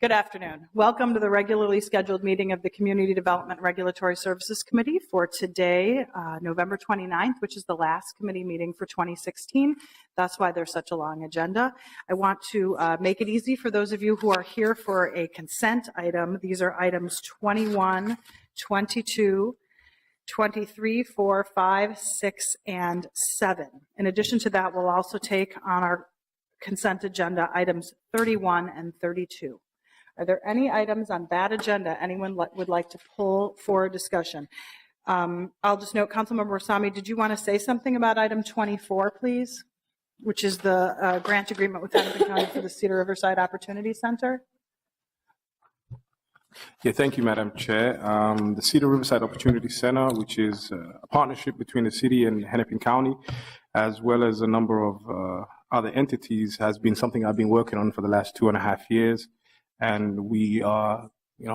Good afternoon. Welcome to the regularly scheduled meeting of the Community Development Regulatory Services Committee for today, November 29th, which is the last committee meeting for 2016. That's why there's such a long agenda. I want to make it easy for those of you who are here for a consent item. These are items 21, 22, 23, 4, 5, 6, and 7. In addition to that, we'll also take on our consent agenda items 31 and 32. Are there any items on that agenda anyone would like to pull for discussion? I'll just note, Councilmember Sami, did you want to say something about item 24, please, which is the grant agreement with Hennepin County for the Cedar Riverside Opportunity Center? Yeah, thank you, Madam Chair. The Cedar Riverside Opportunity Center, which is a partnership between the city and Hennepin County, as well as a number of other entities, has been something I've been working on for the last 2.5 years. And we are,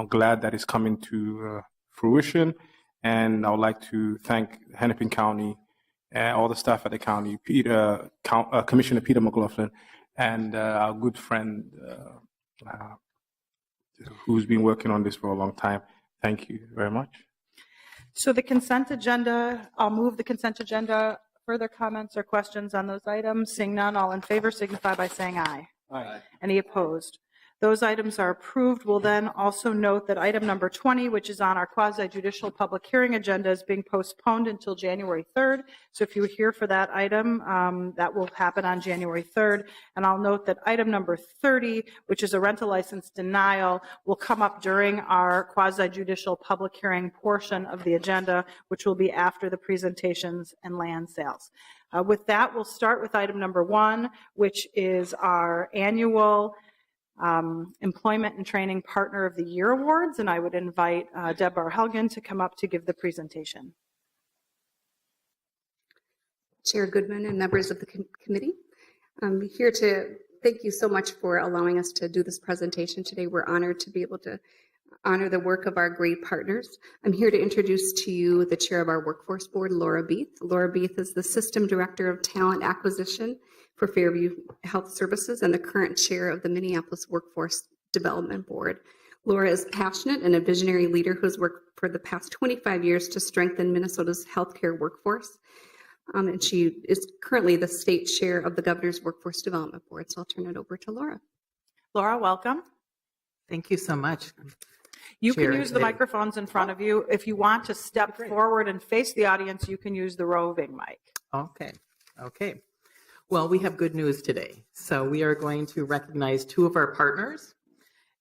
glad that it's coming to fruition. And I would like to thank Hennepin County and all the staff at the county, Commissioner Peter McLaughlin, and our good friend who's been working on this for a long time. Thank you very much. So the consent agenda, I'll move the consent agenda. Further comments or questions on those items? Seeing none, all in favor signify by saying aye. Aye. Any opposed? Those items are approved. We'll then also note that item number 20, which is on our quasi-judicial public hearing agenda, is being postponed until January 3rd. So if you're here for that item, that will happen on January 3rd. And I'll note that item number 30, which is a rental license denial, will come up during our quasi-judicial public hearing portion of the agenda, which will be after the presentations and land sales. With that, we'll start with item number 1, which is our annual Employment and Training Partner of the Year Awards, and I would invite Deb Helgen to come up to give the presentation. Chair Goodman and members of the committee, I'm here to thank you so much for allowing us to do this presentation today. We're honored to be able to honor the work of our great partners. I'm here to introduce to you the chair of our workforce board, Laura Beath. Laura Beath is the System Director of Talent Acquisition for Fairview Health Services and the current chair of the Minneapolis Workforce Development Board. Laura is passionate and a visionary leader who has worked for the past 25 years to strengthen Minnesota's healthcare workforce. And she is currently the state chair of the Governor's Workforce Development Board. So I'll turn it over to Laura. Laura, welcome. Thank you so much. You can use the microphones in front of you. If you want to step forward and face the audience, you can use the roving mic. Okay. Well, we have good news today. So we are going to recognize 2 of our partners.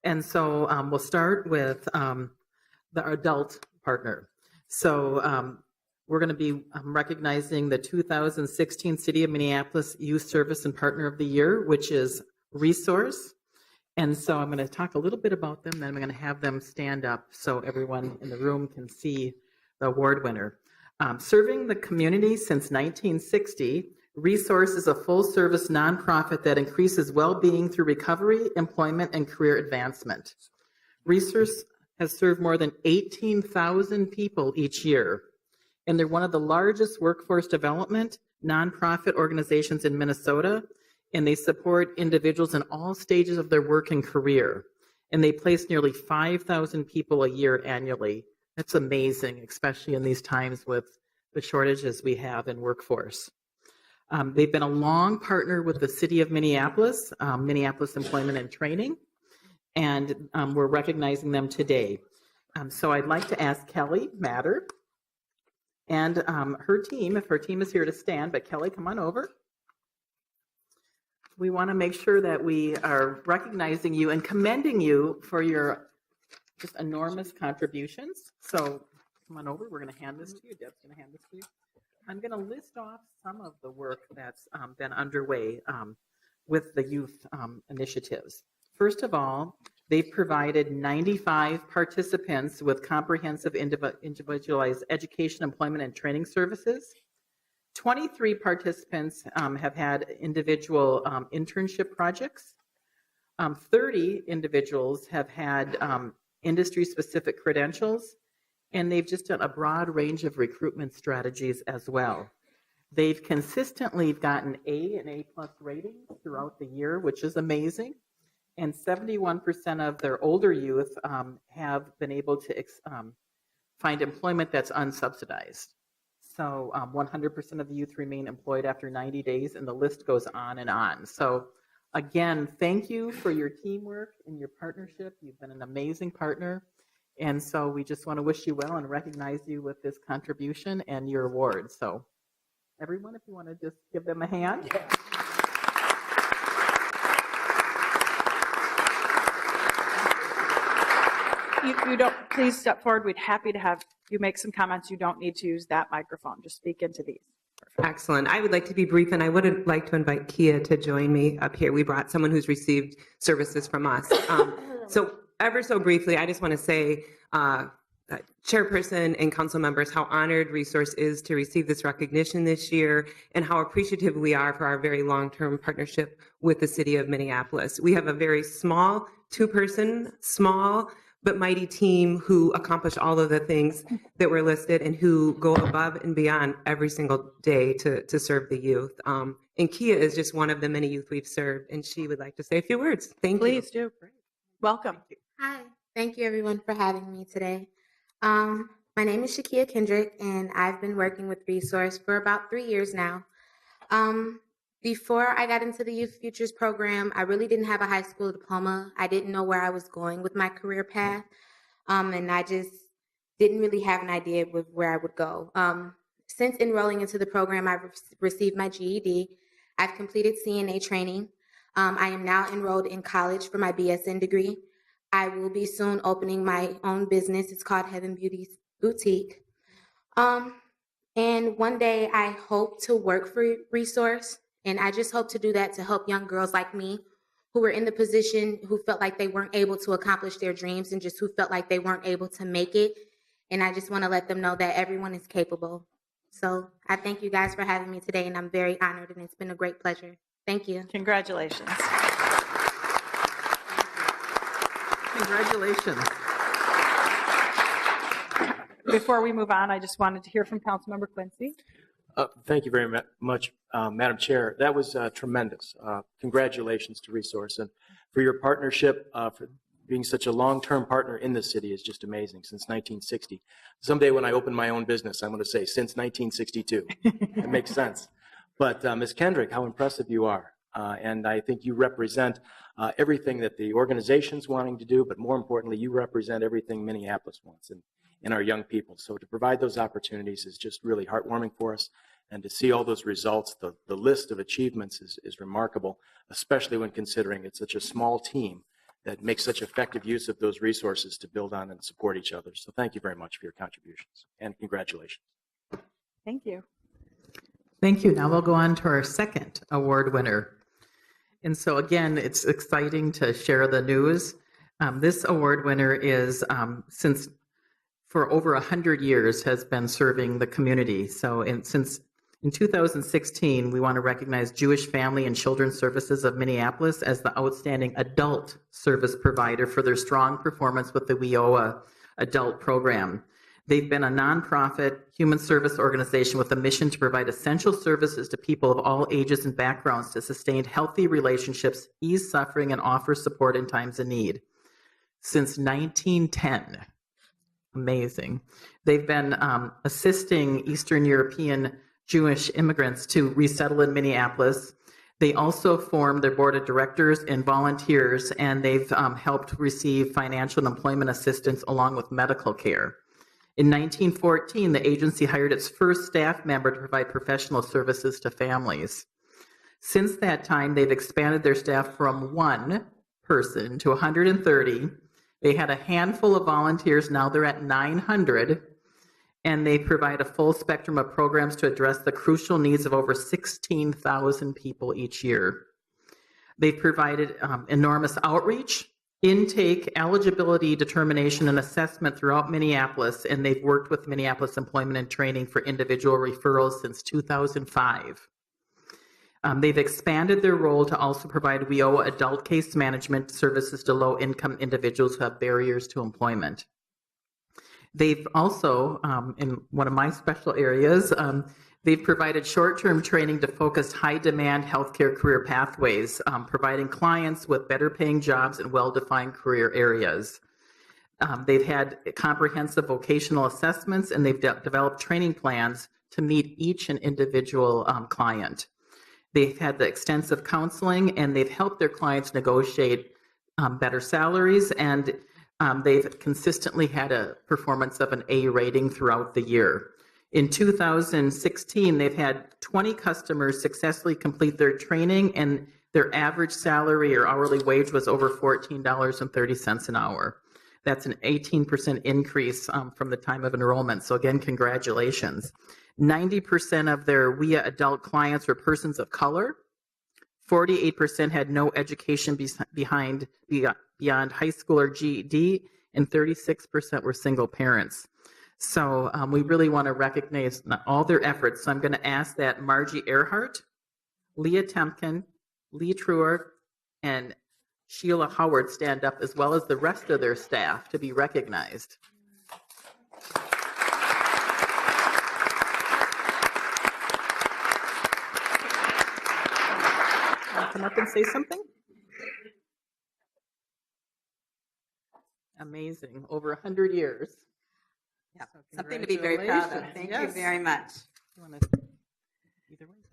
And so we'll start with the adult partner. So we're going to be recognizing the 2016 City of Minneapolis Youth Service and Partner of the Year, which is Resource. And so I'm going to talk a little bit about them, then I'm going to have them stand up so everyone in the room can see the award winner. Serving the community since 1960, Resource is a full-service nonprofit that increases well-being through recovery, employment, and career advancement. Resource has served more than 18,000 people each year, and they're one of the largest workforce development nonprofit organizations in Minnesota, and they support individuals in all stages of their work and career. And they place nearly 5,000 people a year annually. That's amazing, especially in these times with the shortages we have in workforce. They've been a long partner with the City of Minneapolis, Minneapolis Employment and Training, and we're recognizing them today. So I'd like to ask Kelly Matter and her team, if her team is here to stand, but Kelly, come on over. We want to make sure that we are recognizing you and commending you for your just enormous contributions. So come on over. We're going to hand this to you. Deb's going to hand this to you. I'm going to list off some of the work that's been underway with the youth initiatives. First of all, they've provided 95 participants with comprehensive individualized education, employment, and training services. 23 participants have had individual internship projects. 30 individuals have had industry-specific credentials, and they've just done a broad range of recruitment strategies as well. They've consistently gotten A and A+ ratings throughout the year, which is amazing. and 71% of their older youth have been able to find employment that's unsubsidized. So 100% of the youth remain employed after 90 days, and the list goes on and on. So again, thank you for your teamwork and your partnership. You've been an amazing partner. And so we just want to wish you well and recognize you with this contribution and your award. So everyone, if you want to just give them a hand. Yeah. You don't, please step forward. We'd happy to have you make some comments. You don't need to use that microphone. Just speak into these. Perfect. Excellent. I would like to be brief, and I would like to invite Kia to join me up here. We brought someone who's received services from us. So ever so briefly, I just want to say, Chairperson and council members, how honored Resource is to receive this recognition this year, and how appreciative we are for our very long-term partnership with the city of Minneapolis. We have a very small, two-person, small but mighty team who accomplish all of the things that were listed and who go above and beyond every single day to serve the youth. And Kia is just one of the many youth we've served, and she would like to say a few words. Thank you. Please do. Welcome. Hi. Thank you, everyone, for having me today. My name is Shakia Kendrick, and I've been working with Resource for about 3 years now. Before I got into the Youth Futures program, I really didn't have a high school diploma. I didn't know where I was going with my career path, and I just didn't really have an idea with where I would go. Since enrolling into the program, I've received my GED. I've completed CNA training. I am now enrolled in college for my BSN degree. I will be soon opening my own business. It's called Heaven Beauty's Boutique. And one day I hope to work for Resource. And I just hope to do that to help young girls like me who were in the position, who felt like they weren't able to accomplish their dreams and just who felt like they weren't able to make it. And I just want to let them know that everyone is capable. So I thank you guys for having me today, and I'm very honored, and it's been a great pleasure. Thank you. Congratulations. Congratulations. Before we move on, I just wanted to hear from Councilmember Quincy. Thank you very much, Madam Chair. That was tremendous. Congratulations to Resource, and for your partnership, for being such a long-term partner in this city is just amazing, since 1960. Someday when I open my own business, I'm going to say since 1962. It makes sense. But Ms. Kendrick, how impressive you are. And I think you represent everything that the organization's wanting to do, but more importantly, you represent everything Minneapolis wants and our young people. So to provide those opportunities is just really heartwarming for us. And to see all those results, the list of achievements is remarkable, especially when considering it's such a small team that makes such effective use of those resources to build on and support each other. So thank you very much for your contributions, and congratulations. Thank you. Thank you. Now we'll go on to our second award winner. And so again, it's exciting to share the news. This award winner is, since for over 100 years, has been serving the community. So since in 2016, we want to recognize Jewish Family and Children's Services of Minneapolis as the outstanding adult service provider for their strong performance with the WIOA adult program. They've been a nonprofit human service organization with a mission to provide essential services to people of all ages and backgrounds to sustain healthy relationships, ease suffering, and offer support in times of need. Since 1910. Amazing. They've been assisting Eastern European Jewish immigrants to resettle in Minneapolis. They also formed their board of directors and volunteers, and they've helped receive financial and employment assistance along with medical care. In 1914, the agency hired its first staff member to provide professional services to families. Since that time, they've expanded their staff from 1 person to 130. They had a handful of volunteers. Now they're at 900. And they provide a full spectrum of programs to address the crucial needs of over 16,000 people each year. They've provided enormous outreach, intake, eligibility, determination, and assessment throughout Minneapolis, and they've worked with Minneapolis Employment and Training for individual referrals since 2005. They've expanded their role to also provide WIOA adult case management services to low-income individuals who have barriers to employment. They've also, in one of my special areas, They've provided short-term training to focus high-demand healthcare career pathways, providing clients with better-paying jobs and well-defined career areas. They've had comprehensive vocational assessments, and they've developed training plans to meet each and individual client. They've had the extensive counseling, and they've helped their clients negotiate better salaries, and they've consistently had a performance of an A rating throughout the year. In 2016, they've had 20 customers successfully complete their training, and their average salary or hourly wage was over $14.30 an hour. That's an 18% increase from the time of enrollment. So again, congratulations. 90% of their WIA adult clients were persons of color. 48% had no education beyond high school or GED, and 36% were single parents. So we really want to recognize all their efforts. So I'm going to ask that Margie Earhart, Leah Temkin, Lee Truer, and Sheila Howard stand up, as well as the rest of their staff, to be recognized. Come up and say something. Amazing. Over 100 years. Yeah, So something to be very proud of. Thank you very much.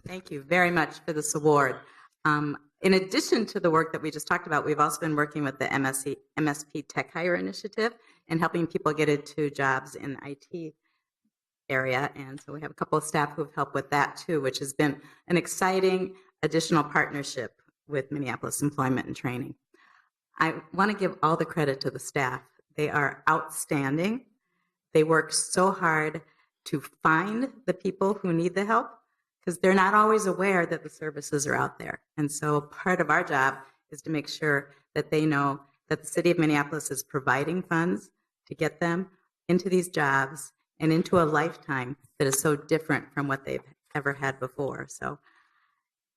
Thank you very much for this award. In addition to the work that we just talked about, we've also been working with the MSP Tech Hire Initiative and helping people get into jobs in the IT area. And so we have a couple of staff who've helped with that too, which has been an exciting additional partnership with Minneapolis Employment and Training. I want to give all the credit to the staff. They are outstanding. They work so hard to find the people who need the help, because they're not always aware that the services are out there. And so part of our job is to make sure that they know that the city of Minneapolis is providing funds to get them into these jobs and into a lifetime that is so different from what they've ever had before. So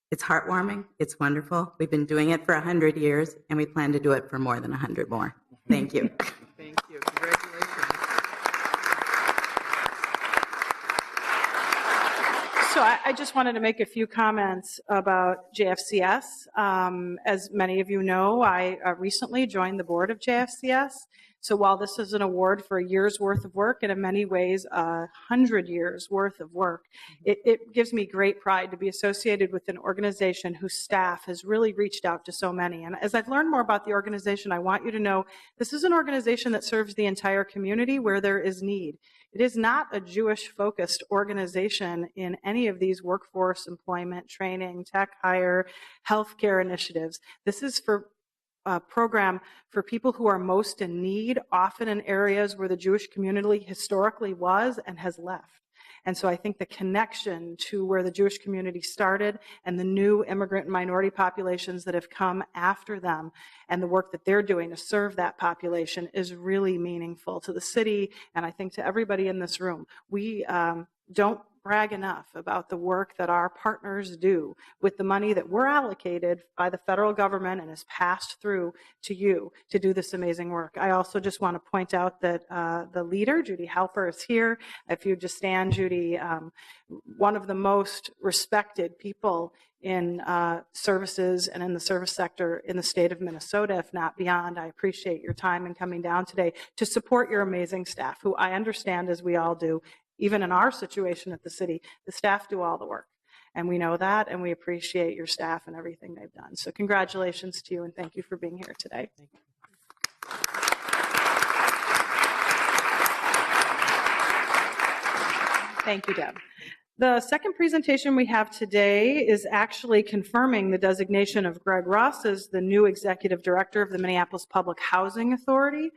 it's heartwarming. It's wonderful. We've been doing it for 100 years, and we plan to do it for more than 100 more. Thank you. Thank you. Congratulations. So I just wanted to make a few comments about JFCS. As many of you know, I recently joined the board of JFCS. So while this is an award for a year's worth of work, and in many ways 100 years worth of work, it gives me great pride to be associated with an organization whose staff has really reached out to so many. And as I've learned more about the organization, I want you to know this is an organization that serves the entire community where there is need. It is not a Jewish-focused organization in any of these workforce, employment, training, tech hire, healthcare initiatives. This is for a program for people who are most in need, often in areas where the Jewish community historically was and has left. And so I think the connection to where the Jewish community started and the new immigrant and minority populations that have come after them and the work that they're doing to serve that population is really meaningful to the city, and I think to everybody in this room. We don't brag enough about the work that our partners do with the money that we're allocated by the federal government and is passed through to you to do this amazing work. I also just want to point out that the leader, Judy Halper, is here. If you just stand, Judy, one of the most respected people in services and in the service sector in the state of Minnesota, if not beyond. I appreciate your time in coming down today to support your amazing staff, who I understand, as we all do, even in our situation at the city, the staff do all the work. And we know that, and we appreciate your staff and everything they've done. So congratulations to you, and thank you for being here today. Thank you, Deb. The second presentation we have today is actually confirming the designation of Greg Russ as the new Executive Director of the Minneapolis Public Housing Authority.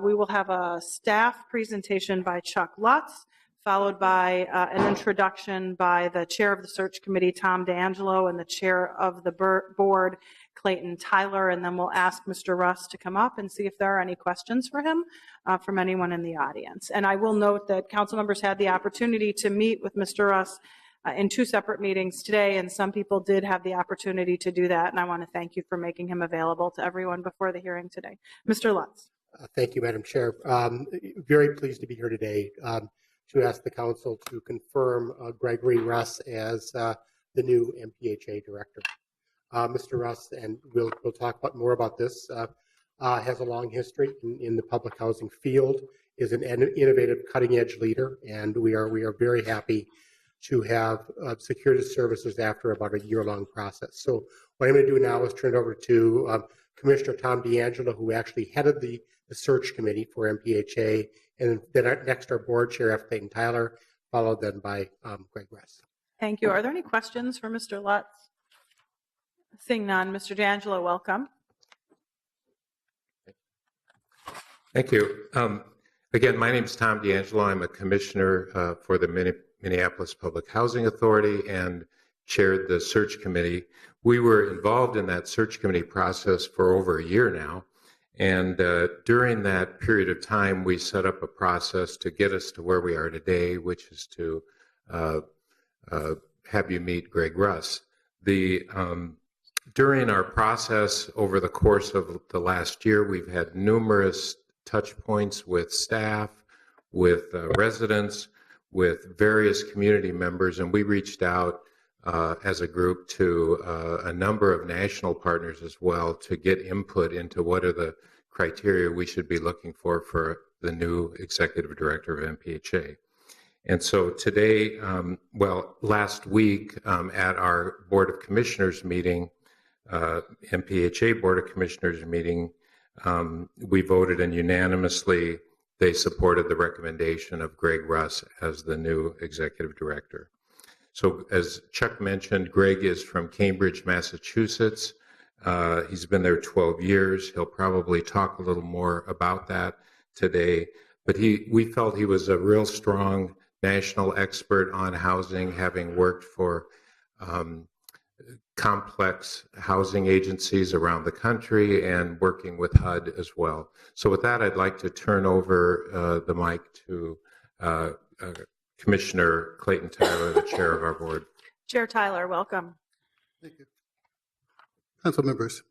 We will have a staff presentation by Chuck Lutz, followed by an introduction by the chair of the search committee, Tom D'Angelo, and the chair of the board, Clayton Tyler, and then we'll ask Mr. Russ to come up and see if there are any questions for him from anyone in the audience. And I will note that council members had the opportunity to meet with Mr. Russ in two separate meetings today, and some people did have the opportunity to do that, and I want to thank you for making him available to everyone before the hearing today. Mr. Lutz. Thank you, Madam Chair. Very pleased to be here today. to ask the council to confirm Gregory Russ as the new MPHA director. Mr. Russ, and we'll talk more about this, has a long history in the public housing field, is an innovative, cutting-edge leader, and we are very happy to have secured his services after about a year-long process. So what I'm going to do now is turn it over to Commissioner Tom D'Angelo, who actually headed the search committee for MPHA, and then next our board chair, F. Clayton Tyler, followed then by Greg Russ. Thank you. Are there any questions for Mr. Lutz? Seeing none, Mr. D'Angelo, welcome. Thank you. Again, my name is Tom D'Angelo. I'm a commissioner for the Minneapolis Public Housing Authority and chaired the search committee. We were involved in that search committee process for over a year now. And during that period of time, we set up a process to get us to where we are today, which is to have you meet Greg Russ. During our process over the course of the last year, we've had numerous touch points with staff, with residents, with various community members, and we reached out as a group to a number of national partners as well to get input into what are the criteria we should be looking for the new executive director of MPHA. And so today, last week at our Board of Commissioners meeting, MPHA Board of Commissioners meeting, we voted, and unanimously they supported the recommendation of Greg Russ as the new executive director. So as Chuck mentioned, Greg is from Cambridge, Massachusetts. He's been there 12 years. He'll probably talk a little more about that today. But we felt he was a real strong national expert on housing, having worked for complex housing agencies around the country and working with HUD as well. So with that, I'd like to turn over the mic to Commissioner Clayton Tyler, the chair of our board. Chair Tyler, welcome. Thank you. Council members,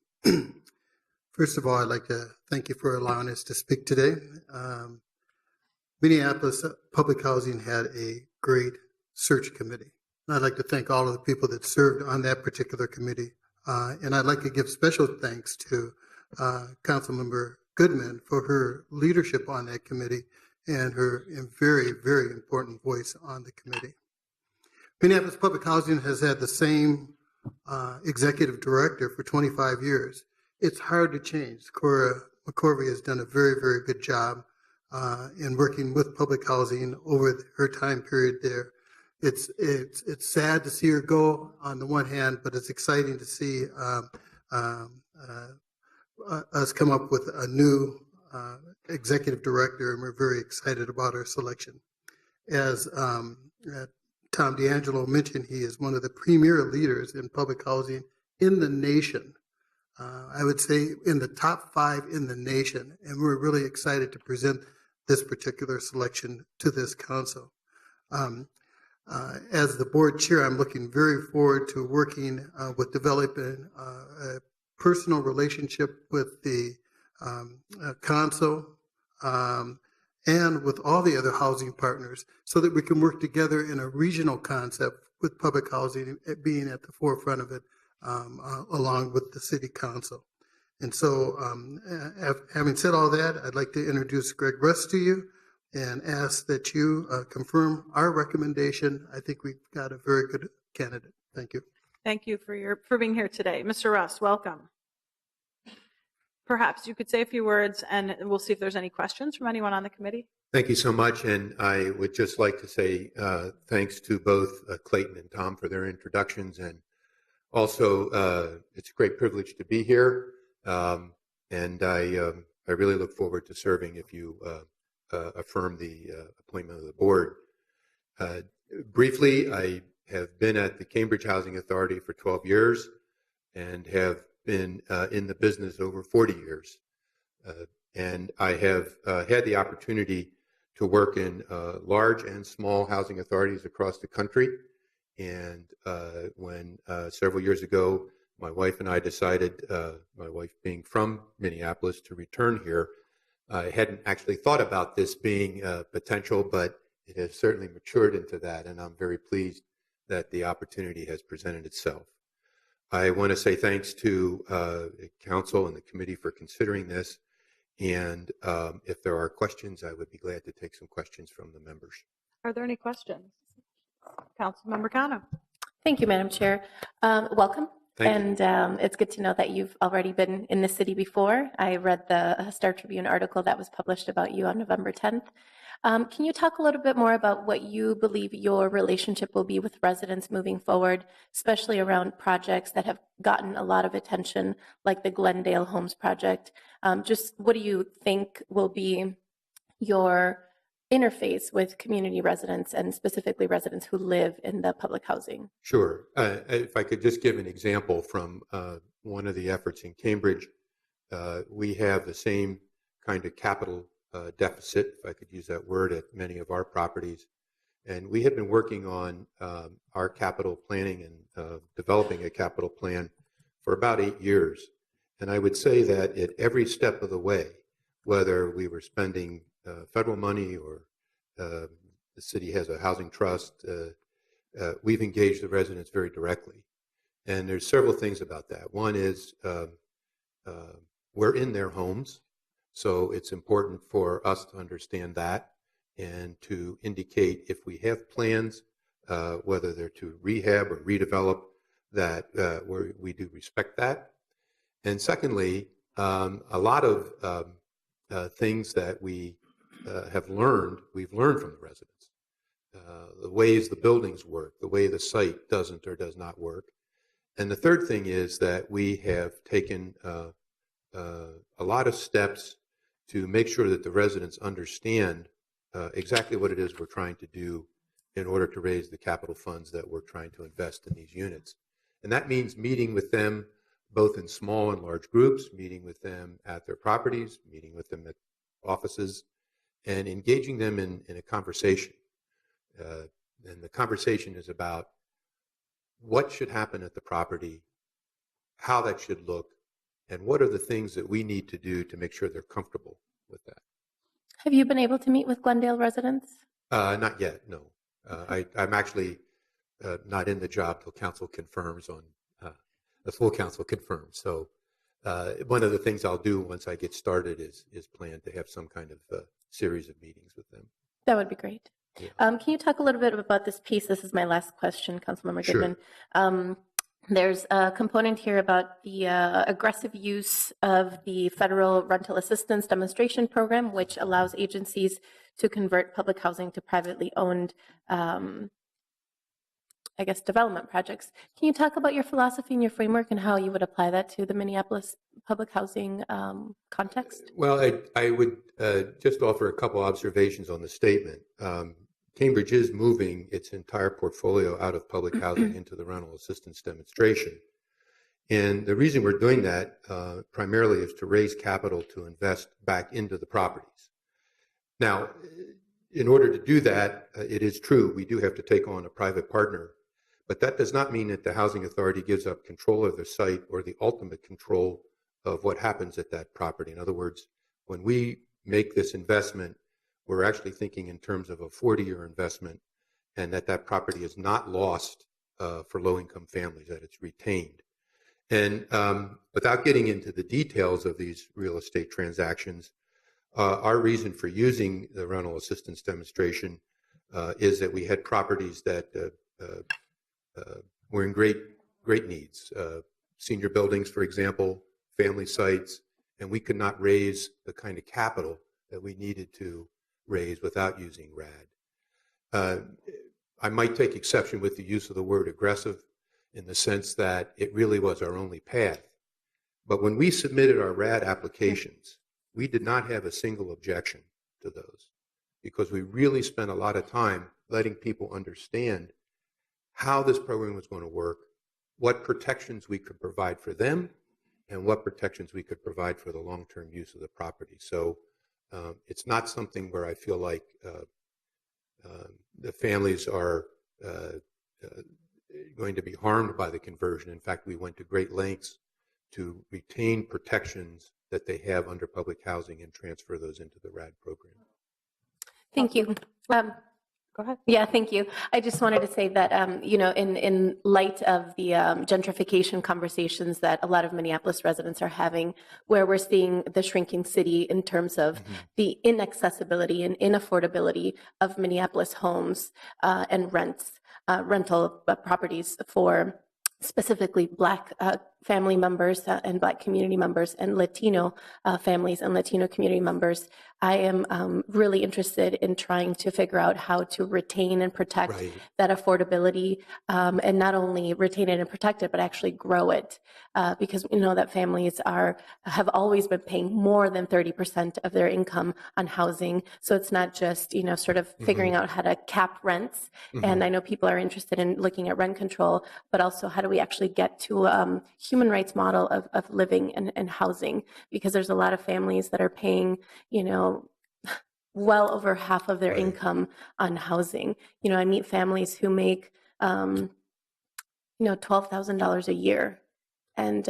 first of all, I'd like to thank you for allowing us to speak today. Minneapolis Public Housing had a great search committee. And I'd like to thank all of the people that served on that particular committee. And I'd like to give special thanks to Councilmember Goodman for her leadership on that committee and her very, very important voice on the committee. Minneapolis Public Housing has had the same executive director for 25 years. It's hard to change. Cora McCorvey has done a very, very good job in working with public housing over her time period there. It's sad to see her go on the one hand, but it's exciting to see us come up with a new executive director, and we're very excited about our selection. As Tom D'Angelo mentioned, he is one of the premier leaders in public housing in the nation. I would say in the top 5 in the nation, and we're really excited to present this particular selection to this council. As the board chair, I'm looking very forward to working with developing a personal relationship with the council and with all the other housing partners so that we can work together in a regional concept with public housing being at the forefront of it along with the city council. And so having said all that, I'd like to introduce Greg Russ to you and ask that you confirm our recommendation. I think we've got a very good candidate. Thank you. Thank you for being here today. Mr. Russ, welcome. Perhaps you could say a few words, and we'll see if there's any questions from anyone on the committee. Thank you so much, and I would just like to say thanks to both Clayton and Tom for their introductions, and also it's a great privilege to be here, and I really look forward to serving if you affirm the appointment of the board. Briefly, I have been at the Cambridge Housing Authority for 12 years and have been in the business over 40 years. And I have had the opportunity to work in large and small housing authorities across the country. And when several years ago, my wife and I decided, my wife being from Minneapolis, to return here, I hadn't actually thought about this being potential, but it has certainly matured into that, and I'm very pleased that the opportunity has presented itself. I want to say thanks to Council and the committee for considering this, and if there are questions, I would be glad to take some questions from the members. Are there any questions? Councilmember Cano. Thank you, Madam Chair. Welcome. Thank you. And it's good to know that you've already been in the city before. I read the Star Tribune article that was published about you on November 10th. Can you talk a little bit more about what you believe your relationship will be with residents moving forward, especially around projects that have gotten a lot of attention, like the Glendale Homes project? Just what do you think will be your interface with community residents and specifically residents who live in the public housing? Sure. If I could just give an example from one of the efforts in Cambridge, we have the same kind of capital deficit, if I could use that word, at many of our properties. And we have been working on our capital planning and developing a capital plan for about 8 years. And I would say that at every step of the way, whether we were spending federal money or the city has a housing trust, we've engaged the residents very directly. And there's several things about that. One is we're in their homes, so it's important for us to understand that and to indicate if we have plans, whether they're to rehab or redevelop, that we do respect that. And secondly, a lot of things that we've learned from the residents. The ways the buildings work, the way the site doesn't or does not work. And the third thing is that we have taken a lot of steps to make sure that the residents understand exactly what it is we're trying to do in order to raise the capital funds that we're trying to invest in these units. And that means meeting with them both in small and large groups, meeting with them at their properties, meeting with them at offices, and engaging them in a conversation. And the conversation is about what should happen at the property, how that should look, and what are the things that we need to do to make sure they're comfortable with that. Have you been able to meet with Glendale residents? Not yet, no. I'm actually not in the job till council confirms on, the full council confirms. So one of the things I'll do once I get started is plan to have some kind of series of meetings with them. That would be great. Yeah. Can you talk a little bit about this piece? This is my last question, Councilmember Goodman. Sure. There's a component here about the aggressive use of the federal rental assistance demonstration program, which allows agencies to convert public housing to privately owned, development projects. Can you talk about your philosophy and your framework and how you would apply that to the Minneapolis public housing context? Well, I would just offer a couple observations on the statement. Cambridge is moving its entire portfolio out of public housing into the rental assistance demonstration. And the reason we're doing that primarily is to raise capital to invest back into the properties. Now, in order to do that, it is true, we do have to take on a private partner, but that does not mean that the housing authority gives up control of the site or the ultimate control of what happens at that property. In other words, when we make this investment, we're actually thinking in terms of a 40-year investment, and that property is not lost for low-income families, that it's retained. And without getting into the details of these real estate transactions, our reason for using the rental assistance demonstration is that we had properties that were in great needs. Senior buildings, for example, family sites, and we could not raise the kind of capital that we needed to raise without using RAD. I might take exception with the use of the word aggressive in the sense that it really was our only path. But when we submitted our RAD applications, we did not have a single objection to those because we really spent a lot of time letting people understand how this program was going to work, what protections we could provide for them, and what protections we could provide for the long-term use of the property. So it's not something where I feel like the families are going to be harmed by the conversion. In fact, we went to great lengths to retain protections that they have under public housing and transfer those into the RAD program. Thank you. Go ahead. Yeah, thank you. I just wanted to say that, in light of the gentrification conversations that a lot of Minneapolis residents are having, where we're seeing the shrinking city in terms of the inaccessibility and inaffordability of Minneapolis homes and rental properties for specifically Black family members and Black community members and Latino families and Latino community members. I am really interested in trying to figure out how to retain and protect that affordability, and not only retain it and protect it, but actually grow it, because we know that families have always been paying more than 30% of their income on housing. So it's not just sort of figuring out how to cap rents. And I know people are interested in looking at rent control, but also how do we actually get to human rights model of living and housing, because there's a lot of families that are paying, well over half of their income on housing. I meet families who make, $12,000 a year, and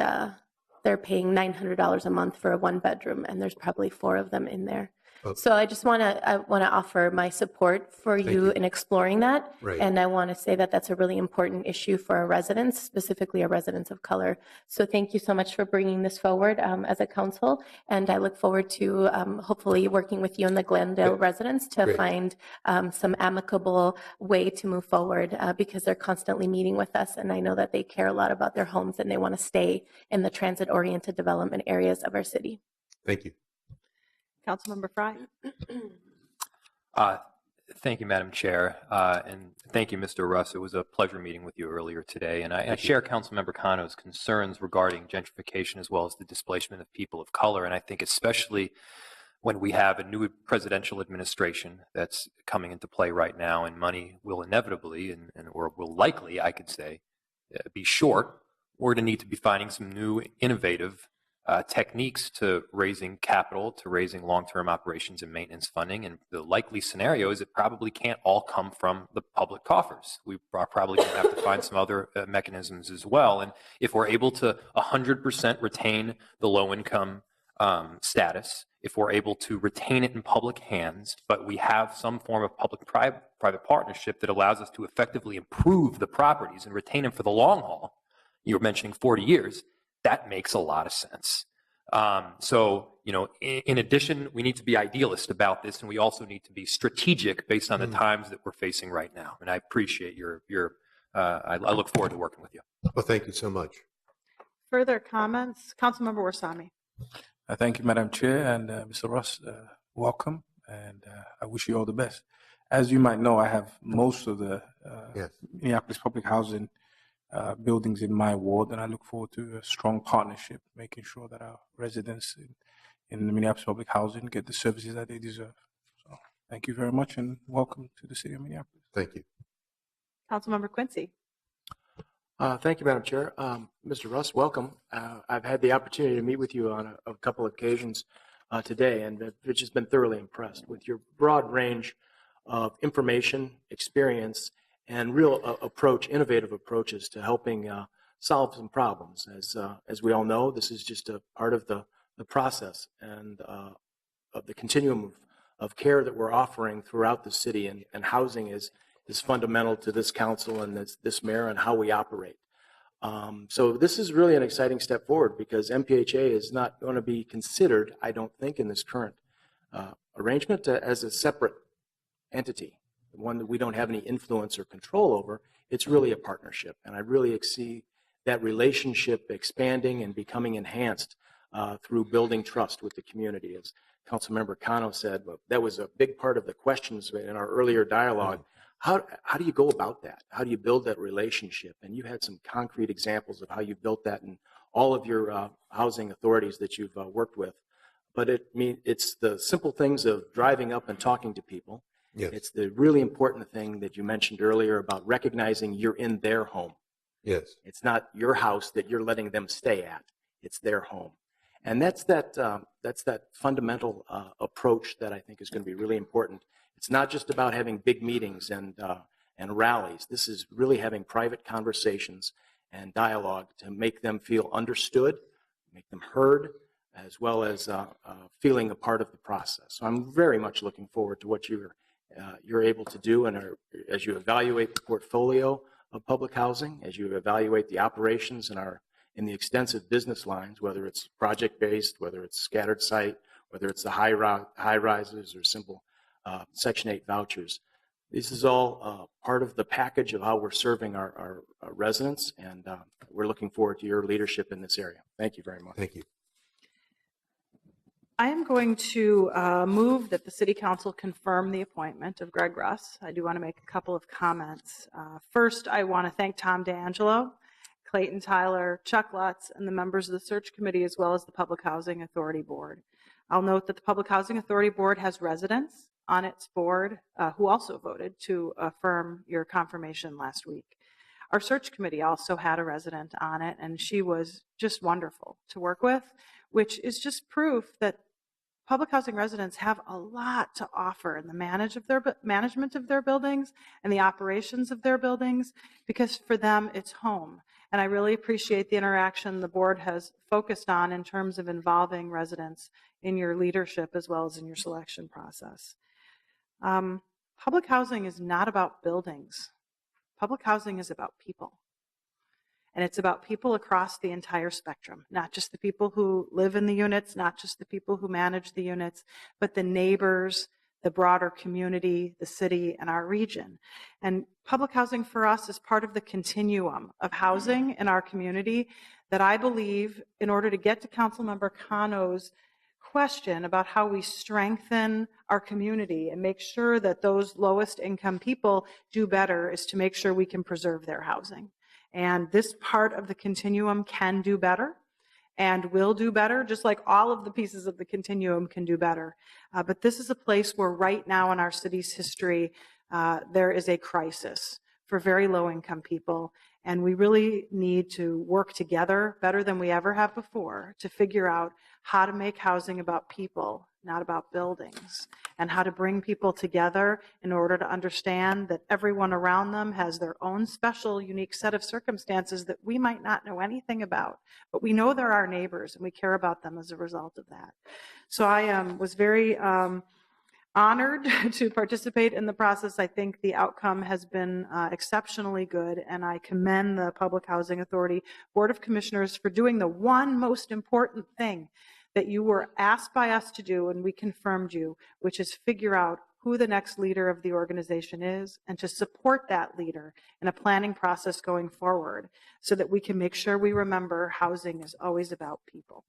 they're paying $900 a month for a 1-bedroom, and there's probably 4 of them in there. So I just want to offer my support for you in exploring that. And I want to say that that's a really important issue for our residents, specifically our residents of color. So thank you so much for bringing this forward as a council. And I look forward to hopefully working with you and the Glendale residents to find some amicable way to move forward, because they're constantly meeting with us. And I know that they care a lot about their homes and they want to stay in the transit-oriented development areas of our city. Thank you. Councilmember Frye. Thank you, Madam Chair, and thank you, Mr. Russ. It was a pleasure meeting with you earlier today, and I share Councilmember Cano's concerns regarding gentrification as well as the displacement of people of color, and I think especially when we have a new presidential administration that's coming into play right now, and money will inevitably or will likely, I could say, be short. We're going to need to be finding some new innovative techniques to raising capital, to raising long-term operations and maintenance funding. And the likely scenario is it probably can't all come from the public coffers. We are probably going to have to find some other mechanisms as well. And if we're able to 100% retain the low-income status, if we're able to retain it in public hands, but we have some form of public-private partnership that allows us to effectively improve the properties and retain them for the long haul, you were mentioning 40 years, that makes a lot of sense. In addition, we need to be idealist about this, and we also need to be strategic based on the times that we're facing right now. And I appreciate I look forward to working with you. Well, thank you so much. Further comments? Councilmember Warsame. Thank you, Madam Chair, and Mr. Russ, welcome, and I wish you all the best. As you might know, I have most of the Minneapolis public housing buildings in my ward, and I look forward to a strong partnership, making sure that our residents in the Minneapolis public housing get the services that they deserve. So thank you very much, and welcome to the city of Minneapolis. Thank you. Councilmember Quincy. Thank you, Madam Chair. Mr. Russ, welcome. I've had the opportunity to meet with you on a couple of occasions today, and I've just been thoroughly impressed with your broad range of information, experience, and real innovative approaches to helping solve some problems. As we all know, this is just a part of the process and of the continuum of care that we're offering throughout the city, and housing is fundamental to this council and this mayor and how we operate. So this is really an exciting step forward, because MPHA is not going to be considered, I don't think, in this current arrangement as a separate entity, one that we don't have any influence or control over. It's really a partnership, and I really see that relationship expanding and becoming enhanced through building trust with the community. As Councilmember Cano said, that was a big part of the questions in our earlier dialogue. How do you go about that? How do you build that relationship? And you had some concrete examples of how you built that in all of your housing authorities that you've worked with. But it's the simple things of driving up and talking to people. Yes. It's the really important thing that you mentioned earlier about recognizing you're in their home. Yes. It's not your house that you're letting them stay at. It's their home. And that's that fundamental approach that I think is going to be really important. It's not just about having big meetings and rallies. This is really having private conversations and dialogue to make them feel understood, make them heard, as well as feeling a part of the process. So I'm very much looking forward to what you're you're able to do and as you evaluate the portfolio of public housing, as you evaluate the operations in the extensive business lines, whether it's project-based, whether it's scattered site, whether it's the high rises or simple Section 8 vouchers. This is all part of the package of how we're serving our residents, and we're looking forward to your leadership in this area. Thank you very much. Thank you. I am going to move that the City Council confirm the appointment of Greg Russ. I do want to make a couple of comments. First, I want to thank Tom D'Angelo, Clayton Tyler, Chuck Lutz, and the members of the Search Committee, as well as the Public Housing Authority Board. I'll note that the Public Housing Authority Board has residents on its board who also voted to affirm your confirmation last week. Our Search Committee also had a resident on it, and she was just wonderful to work with, which is just proof that public housing residents have a lot to offer in the management of their buildings and the operations of their buildings, because for them it's home. And I really appreciate the interaction the board has focused on in terms of involving residents in your leadership as well as in your selection process. Public housing is not about buildings. Public housing is about people. And it's about people across the entire spectrum, not just the people who live in the units, not just the people who manage the units, but the neighbors, the broader community, the city, and our region. And public housing for us is part of the continuum of housing in our community that I believe, in order to get to Councilmember Cano's question about how we strengthen our community and make sure that those lowest income people do better, is to make sure we can preserve their housing. And this part of the continuum can do better and will do better, just like all of the pieces of the continuum can do better. But this is a place where right now in our city's history, there is a crisis for very low-income people. And we really need to work together better than we ever have before to figure out how to make housing about people, not about buildings, and how to bring people together in order to understand that everyone around them has their own special, unique set of circumstances that we might not know anything about, but we know they're our neighbors and we care about them as a result of that. So I was very honored to participate in the process. I think the outcome has been exceptionally good, and I commend the Public Housing Authority Board of Commissioners for doing the one most important thing that you were asked by us to do, and we confirmed you, which is figure out who the next leader of the organization is and to support that leader in a planning process going forward so that we can make sure we remember housing is always about people.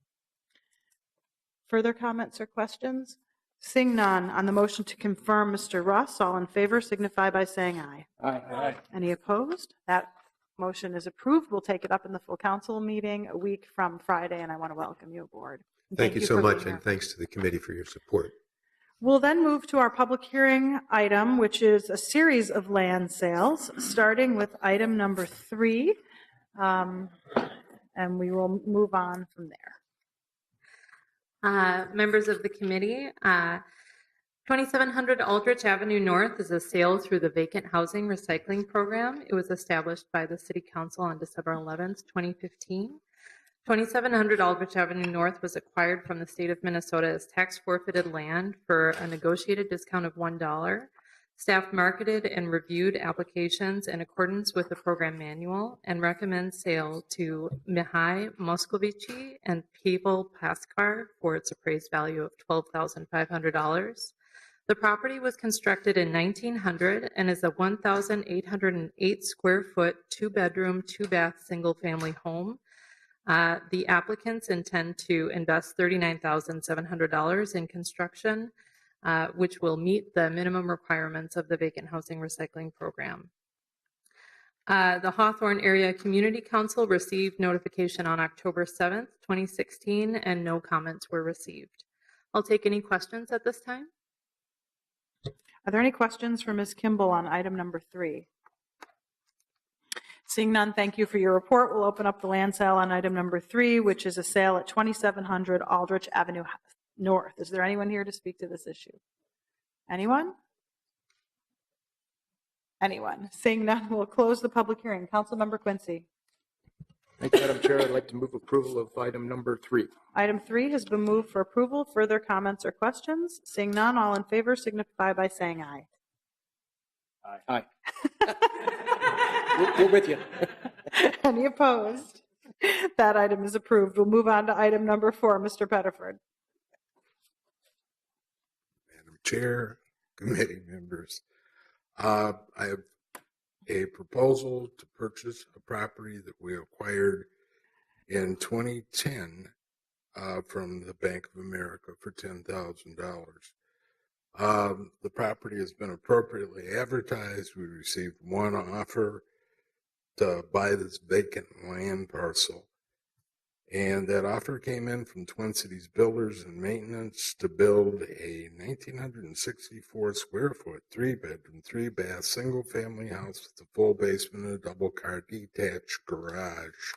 Further comments or questions? Seeing none, on the motion to confirm Mr. Russ, all in favor signify by saying aye. Aye. Any opposed? That motion is approved. We'll take it up in the full council meeting a week from Friday, and I want to welcome you aboard. Thank you so for much, being here. and thanks to the committee for your support. We'll then move to our public hearing item, which is a series of land sales, starting with item number 3, and we will move on from there. Members of the committee, 2700 Aldrich Avenue North is a sale through the Vacant Housing Recycling Program. It was established by the City Council on December 11th, 2015. 2700 Aldrich Avenue North was acquired from the state of Minnesota as tax forfeited land for a negotiated discount of $1. Staff marketed and reviewed applications in accordance with the program manual and recommends sale to Mihai Moscovici and Pavel Paskar for its appraised value of $12,500. The property was constructed in 1900 and is a 1,808 square foot, 2-bedroom, 2-bath, single-family home. The applicants intend to invest $39,700 in construction, which will meet the minimum requirements of the Vacant Housing Recycling Program. The Hawthorne Area Community Council received notification on October 7th, 2016, and no comments were received. I'll take any questions at this time. Are there any questions for Ms. Kimball on item number 3? Seeing none, thank you for your report. We'll open up the land sale on item number 3, which is a sale at 2700 Aldrich Avenue North. Is there anyone here to speak to this issue? Anyone? Anyone? Seeing none, we'll close the public hearing. Councilmember Quincy. Thank you, Madam Chair. I'd like to move approval of item number 3. Item 3 has been moved for approval. Further comments or questions? Seeing none, all in favor signify by saying aye. Aye. We're with you. Any opposed? That item is approved. We'll move on to item number 4. Mr. Pettiford. Madam Chair, committee members, I have a proposal to purchase a property that we acquired in 2010 from the Bank of America for $10,000. The property has been appropriately advertised. We received one offer to buy this vacant land parcel. And that offer came in from Twin Cities Builders and Maintenance to build a 1,964 square foot, 3-bedroom, 3-bath, single family house with a full basement and a double car detached garage.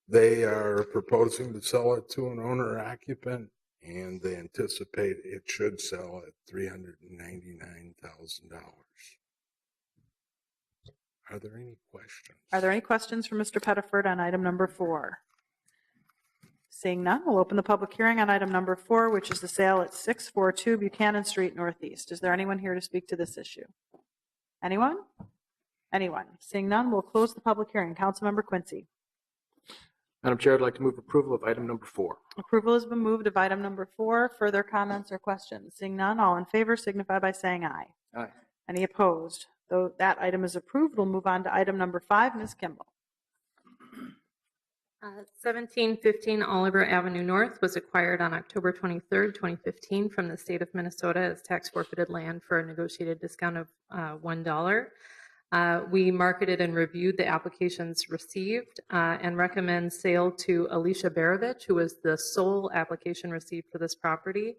They are proposing to sell it to an owner occupant, and they anticipate it should sell at $399,000. Are there any questions? Are there any questions for Mr. Pettiford on item number 4? Seeing none, we'll open the public hearing on item number 4, which is the sale at 642 Buchanan Street Northeast. Is there anyone here to speak to this issue? Anyone? Anyone? Seeing none, we'll close the public hearing. Councilmember Quincy. Madam Chair, I'd like to move approval of item number 4. Approval has been moved of item number 4. Further comments or questions? Seeing none, all in favor signify by saying aye. Aye. Any opposed? Though that item is approved, we'll move on to item number 5. Ms. Kimball. 1715 Oliver Avenue North was acquired on October 23, 2015 from the state of Minnesota as tax forfeited land for a negotiated discount of $1. We marketed and reviewed the applications received and recommend sale to Alicia Barovich, who was the sole application received for this property.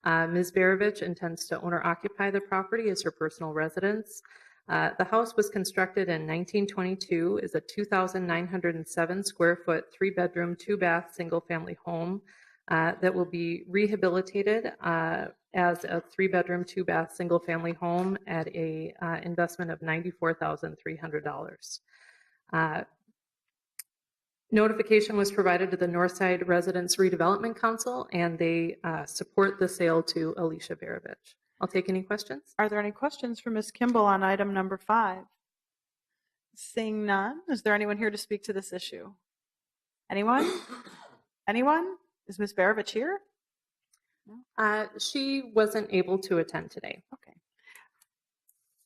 Ms. Barovich intends to owner-occupy the property as her personal residence. The house was constructed in 1922, is a 2,907 square foot, 3-bedroom, 2-bath, single-family home that will be rehabilitated as a 3-bedroom, 2-bath, single-family home at a investment of $94,300. Notification was provided to the Northside Residents Redevelopment Council, and they support the sale to Alicia Barovich. I'll take any questions. Are there any questions for Ms. Kimball on item number 5? Seeing none, is there anyone here to speak to this issue? Anyone? Anyone? Is Ms. Barovich here? She wasn't able to attend today. Okay.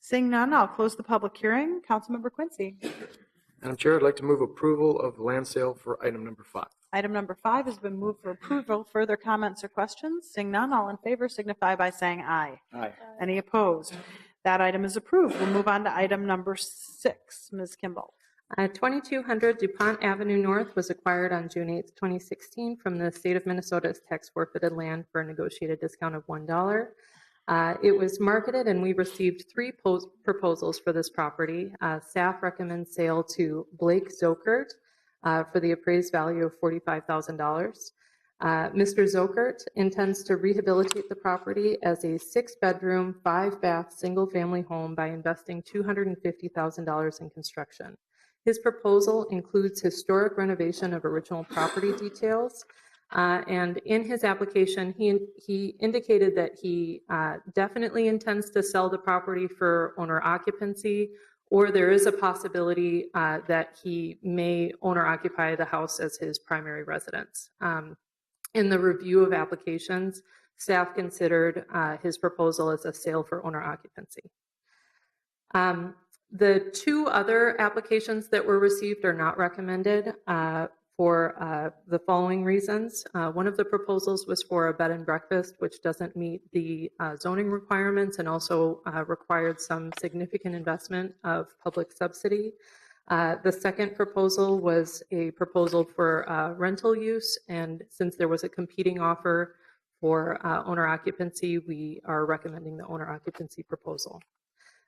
Seeing none, I'll close the public hearing. Councilmember Quincy. Madam Chair, I'd like to move approval of the land sale for item number 5. Item number 5 has been moved for approval. Further comments or questions? Seeing none, all in favor signify by saying aye. Aye. Any opposed? That item is approved. We'll move on to item number 6. Ms. Kimball. 2200 Dupont Avenue North was acquired on June 8, 2016 from the state of Minnesota's tax forfeited land for a negotiated discount of $1. It was marketed and we received 3 proposals for this property. Staff recommends sale to Blake Zochert for the appraised value of $45,000. Mr. Zochert intends to rehabilitate the property as a 6-bedroom, 5-bath, single-family home by investing $250,000 in construction. His proposal includes historic renovation of original property details. And in his application, he indicated that he definitely intends to sell the property for owner occupancy, or there is a possibility that he may owner occupy the house as his primary residence. In the review of applications, staff considered his proposal as a sale for owner occupancy. The 2 other applications that were received are not recommended for the following reasons. One of the proposals was for a bed and breakfast, which doesn't meet the zoning requirements and also required some significant investment of public subsidy. The second proposal was a proposal for rental use, and since there was a competing offer for owner occupancy, we are recommending the owner occupancy proposal.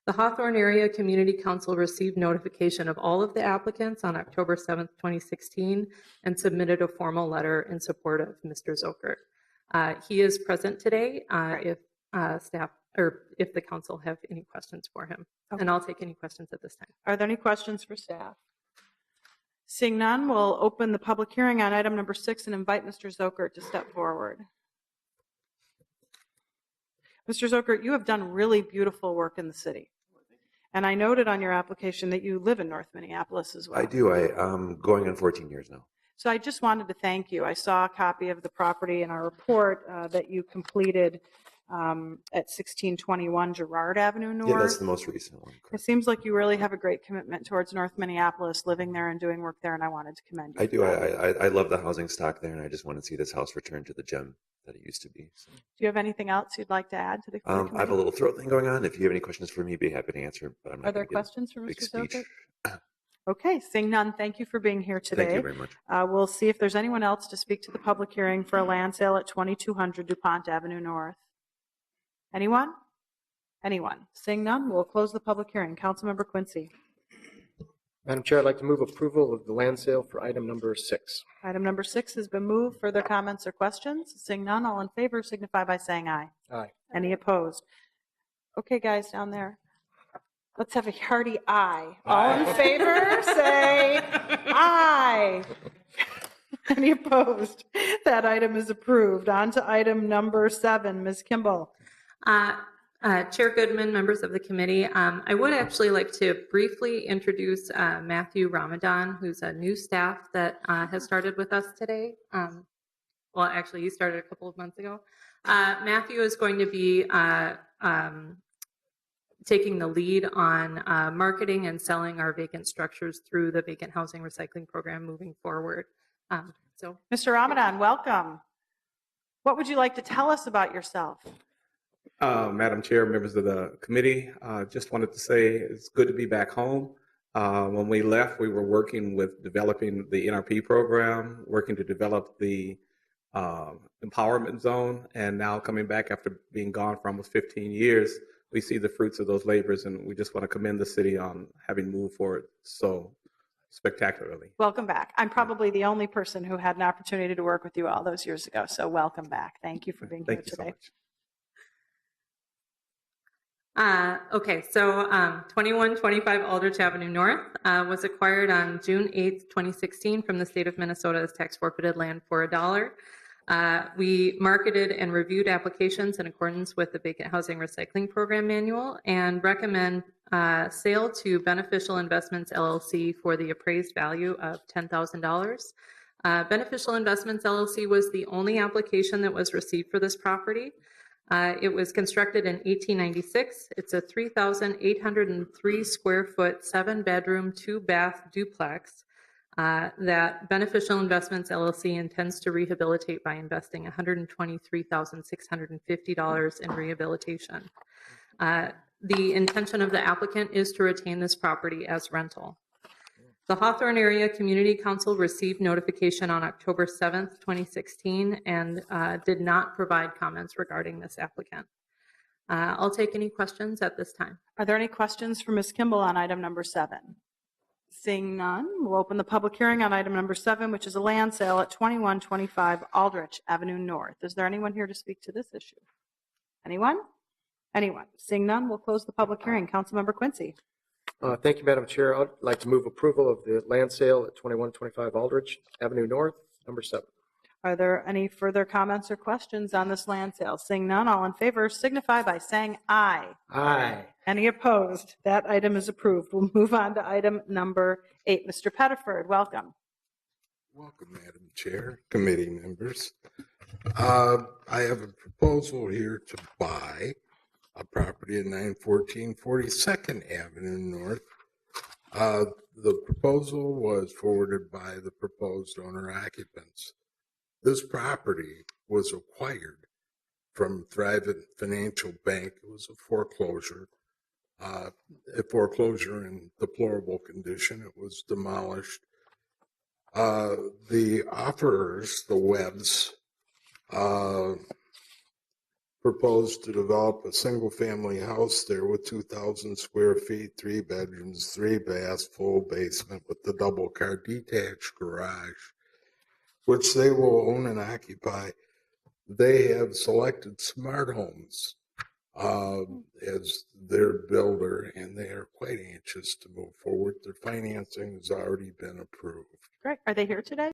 The Hawthorne Area Community Council received notification of all of the applicants on October 7th, 2016, and submitted a formal letter in support of Mr. Zochert. He is present today if staff or if the council have any questions for him. Okay. And I'll take any questions at this time. Are there any questions for staff? Seeing none, we'll open the public hearing on item number 6 and invite Mr. Zochert to step forward. Mr. Zochert, you have done really beautiful work in the city. And I noted on your application that you live in North Minneapolis as well. I do. I'm going on 14 years now. So I just wanted to thank you. I saw a copy of the property in our report that you completed at 1621 Girard Avenue North. Yeah, that's the most recent one. It seems like you really have a great commitment towards North Minneapolis, living there and doing work there, and I wanted to commend you. I do. I love the housing stock there, and I just want to see this house return to the gem that it used to be. So. Do you have anything else you'd like to add to the committee? I have a little throat thing going on. If you have any questions for me, be happy to answer. But I'm not Are there gonna give questions for a big Mr. speech. Zochert? Okay, seeing none, thank you for being here today. Thank you very much. We'll see if there's anyone else to speak to the public hearing for a land sale at 2200 Dupont Avenue North. Anyone? Anyone? Seeing none, we'll close the public hearing. Councilmember Quincy. Madam Chair, I'd like to move approval of the land sale for item number 6. Item number 6 has been moved. Further comments or questions? Seeing none, all in favor signify by saying aye. Aye. Any opposed? Okay, guys down there. Let's have a hearty aye. All in favor, say aye. Any opposed? That item is approved. On to item number 7. Ms. Kimball. Chair Goodman, members of the committee, I would actually like to briefly introduce Matthew Ramadan, who's a new staff that has started with us today. Well, actually, he started a couple of months ago. Matthew is going to be taking the lead on marketing and selling our vacant structures through the vacant housing recycling program moving forward. Mr. Ramadan, welcome. What would you like to tell us about yourself? Madam Chair, members of the committee, just wanted to say it's good to be back home. When we left, we were working with developing the NRP program, working to develop the empowerment zone, and now coming back after being gone for almost 15 years, we see the fruits of those labors, and we just want to commend the city on having moved forward so spectacularly. Welcome back. I'm probably the only person who had an opportunity to work with you all those years ago, so welcome back. Thank you for being here today. Thank you so much. Okay, so 2125 Aldrich Avenue North was acquired on June 8th, 2016 from the state of Minnesota as tax forfeited land for $1. We marketed and reviewed applications in accordance with the Vacant Housing Recycling Program Manual and recommend sale to Beneficial Investments LLC for the appraised value of $10,000. Beneficial Investments LLC was the only application that was received for this property. It was constructed in 1896. It's a 3,803 square foot, 7-bedroom, 2-bath duplex that Beneficial Investments LLC intends to rehabilitate by investing $123,650 in rehabilitation. The intention of the applicant is to retain this property as rental. The Hawthorne Area Community Council received notification on October 7th, 2016, and did not provide comments regarding this applicant. I'll take any questions at this time. Are there any questions for Ms. Kimball on item number 7? Seeing none, we'll open the public hearing on item number 7, which is a land sale at 2125 Aldrich Avenue North. Is there anyone here to speak to this issue? Anyone? Anyone? Seeing none, we'll close the public hearing. Councilmember Quincy. Thank you, Madam Chair. I'd like to move approval of the land sale at 2125 Aldrich Avenue North, number 7. Are there any further comments or questions on this land sale? Seeing none, all in favor signify by saying aye. Aye. Any opposed? That item is approved. We'll move on to item number 8. Mr. Pettiford, welcome. Welcome, Madam Chair, committee members. I have a proposal here to buy a property at 914 42nd Avenue North. The proposal was forwarded by the proposed owner occupants. This property was acquired from Thrivent Financial Bank. It was a foreclosure in deplorable condition. It was demolished. The offerers, the Webbs, proposed to develop a single-family house there with 2,000 square feet, 3 bedrooms, 3 baths, full basement with the double-car detached garage, which they will own and occupy. They have selected Smart Homes as their builder, and they are quite anxious to move forward. Their financing has already been approved. Great. Are they here today?